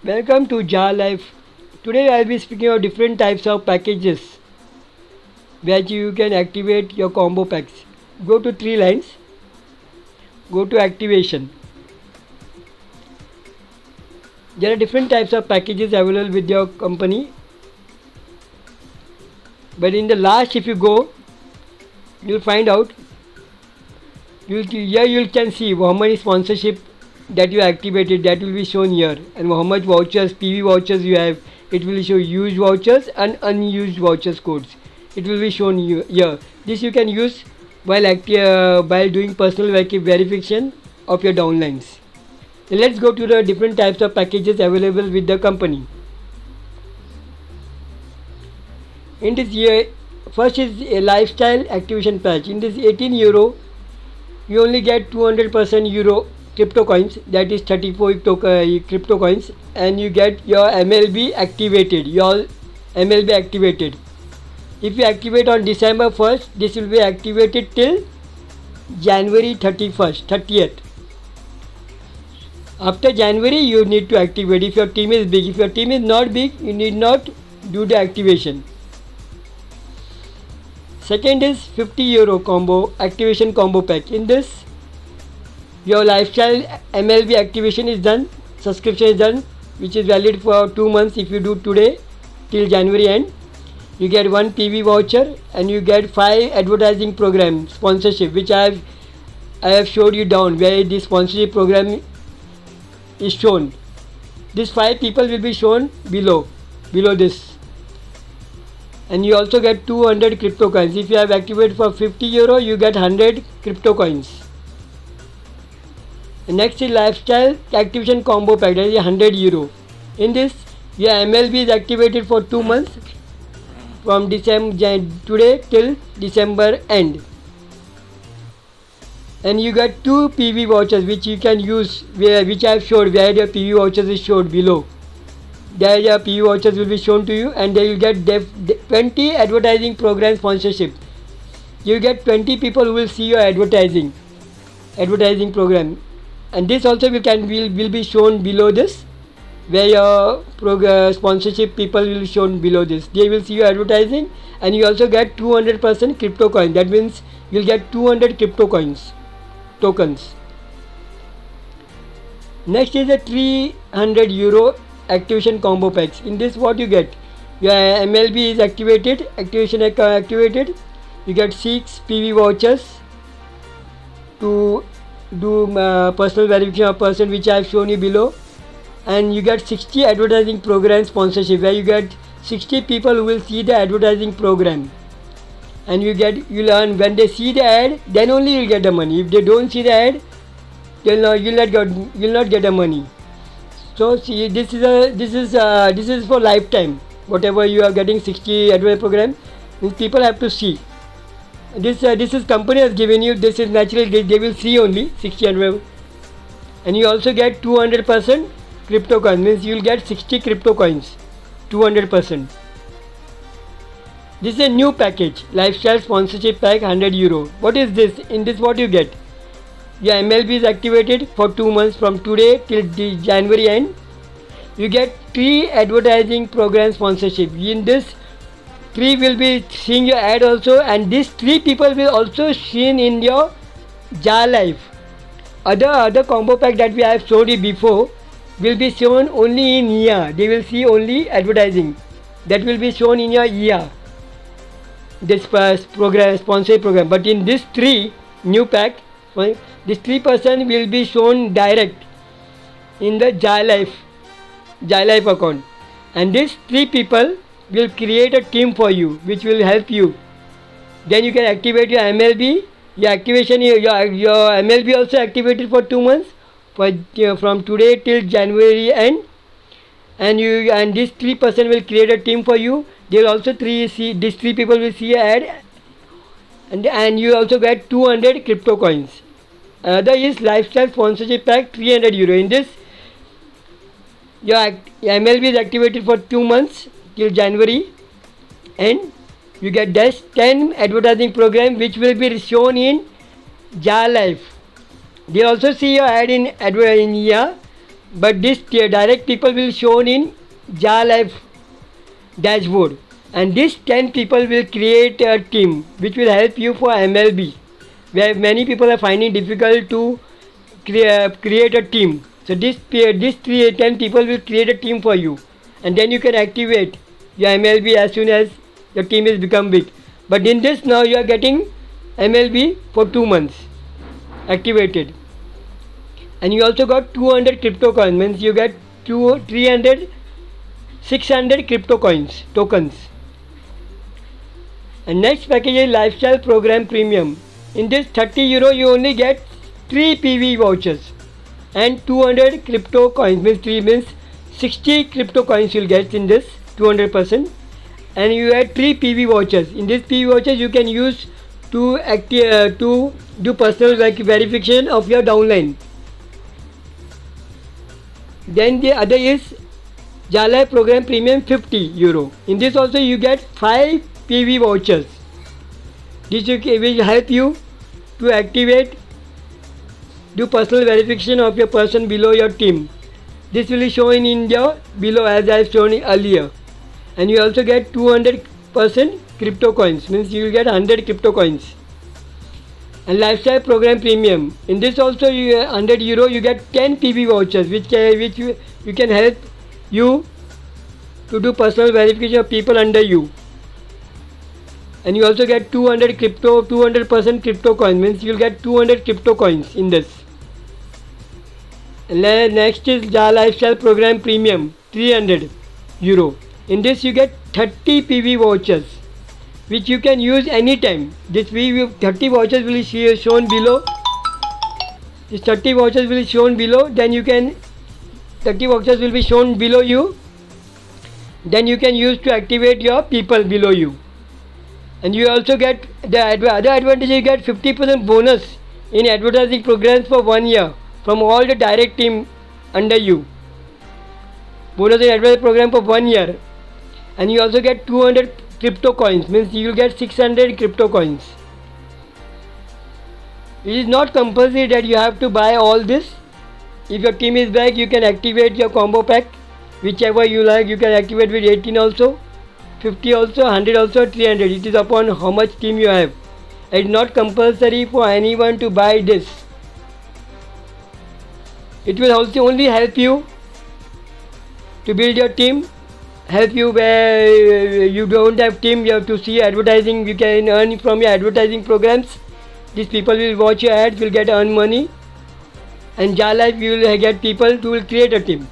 Welcome to Jar Life. Today I will be speaking of different types of packages where you can activate your combo packs. Go to three lines, go to activation. There are different types of packages available with your company, but in the last, if you go, you'll find out. Here you can see how many sponsorship that you activated, that will be shown here, and how much vouchers, PV vouchers you have. It will show used vouchers and unused vouchers codes. It will be shown here. This you can use while doing personal verification of your downlines. Now let's go to the different types of packages available with the company. In this year, first is a lifestyle activation patch. In this €18, you only get 200% euro crypto coins, that is 34 crypto coins, and you get your MLB activated. If you activate on December 1st, this will be activated till January 30th. After January, you need to activate if your team is big. If your team is not big, you need not do the activation. Second is €50 combo activation combo pack. In this, your lifestyle MLB activation is done, subscription is done, which is valid for 2 months if you do today till January end. You get 1 PV voucher and you get 5 advertising program sponsorship, which I have showed you down where this sponsorship program is shown. These 5 people will be shown below this. And you also get 200 crypto coins. If you have activated for €50, you get 100 crypto coins. And next is lifestyle activation combo pack, that is €100. In this, your MLB is activated for 2 months from today till December end. And you get 2 PV vouchers which you can use, which I have showed where the PV vouchers is showed below. There your PV vouchers will be shown to you, and they will get 20 advertising program sponsorship. You get 20 people who will see your advertising program, and this also will be shown below this, where your sponsorship people will be shown below this. They will see your advertising, and you also get 200% crypto coin. That means you'll get 200 crypto coins tokens. Next is a €300 activation combo packs. In this, what you get? Your MLB is activated. You get 6 PV vouchers to do personal verification of person, which I have shown you below, and you get 60 advertising program sponsorship, where you get 60 people who will see the advertising program, and you'll earn when they see the ad, then only you'll get the money. If they don't see the ad, you'll not get the money. So see, this is for lifetime. Whatever you are getting 60 advertising program, people have to see. This is company has given you. This is naturally they will see only 60 advertising, and you also get 200% crypto coins. Means you will get 60 crypto coins, 200%. This is a new package, lifestyle sponsorship pack, €100. What is this? In this, what you get? Your MLB is activated for 2 months from today till the January end. You get 3 advertising program sponsorship. In this, 3 will be seeing your ad also, and these 3 people will also seen in your Jar Life. Other combo pack that we have showed you before will be shown only in here. They will see only advertising. That will be shown in your here. This program, sponsorship program. But in this 3 new pack, this 3% will be shown direct in the Jar Life account, and these 3 people will create a team for you, which will help you. Then you can activate your MLB. Your activation, your MLB also activated for 2 months, from today till January end, and this 3% will create a team for you. They will also these 3 people will see an ad, and you also get 200 crypto coins. Another is lifestyle sponsorship pack, €300. In this, your MLB is activated for 2 months till January, and you get 10 advertising program which will be shown in Jar Life. They also see your ad in here, but this direct people will shown in Ja Life dashboard, and this 10 people will create a team which will help you for MLB, where many people are finding difficult to create a team. So this 10 people will create a team for you, and then you can activate your MLB as soon as your team is become big. But in this now you are getting MLB for 2 months activated, and you also got 200 crypto coins, means you get 300 600 crypto coins tokens. And next package is lifestyle program premium. In this 30 euro you only get 3 PV vouchers and 200 crypto coins, means 3 means 60 crypto coins you'll get in this 200%, and you get 3 PV vouchers. In this PV vouchers you can use to do personal verification of your downline. Then the other is Ja Life program premium 50 euro. In this also you get 5 PV vouchers. This will help you to activate, do personal verification of your person below your team. This will be shown in your below as I have shown earlier. And you also get 200% crypto coins, means you will get 100 crypto coins. And lifestyle program premium. In this also you 100 euro you get 10 PV vouchers which you can help you to do personal verification of people under you. And you also get 200% crypto coins, means you will get 200 crypto coins in this. And next is Ja Lifestyle program premium 300 euro. In this you get 30 PV vouchers which you can use anytime. This 30 vouchers will be shown below. This 30 vouchers will be shown below. Then you can 30 vouchers will be shown below you. Then you can use to activate your people below you. And you also get the other advantage, you get 50% bonus in advertising programs for 1 year from all the direct team under you. Bonus in advertising program for 1 year. And you also get 200 crypto coins, means you will get 600 crypto coins. It is not compulsory that you have to buy all this. If your team is back, you can activate your combo pack, whichever you like. You can activate with 18 also, 50 also, 100 also, 300. It is upon how much team you have. It is not compulsory for anyone to buy this. It will also only help you to build your team, help you where you don't have team, you have to see advertising, you can earn from your advertising programs. These people will watch your ads, will get earn money, and Ja Life you will get people who will create a team.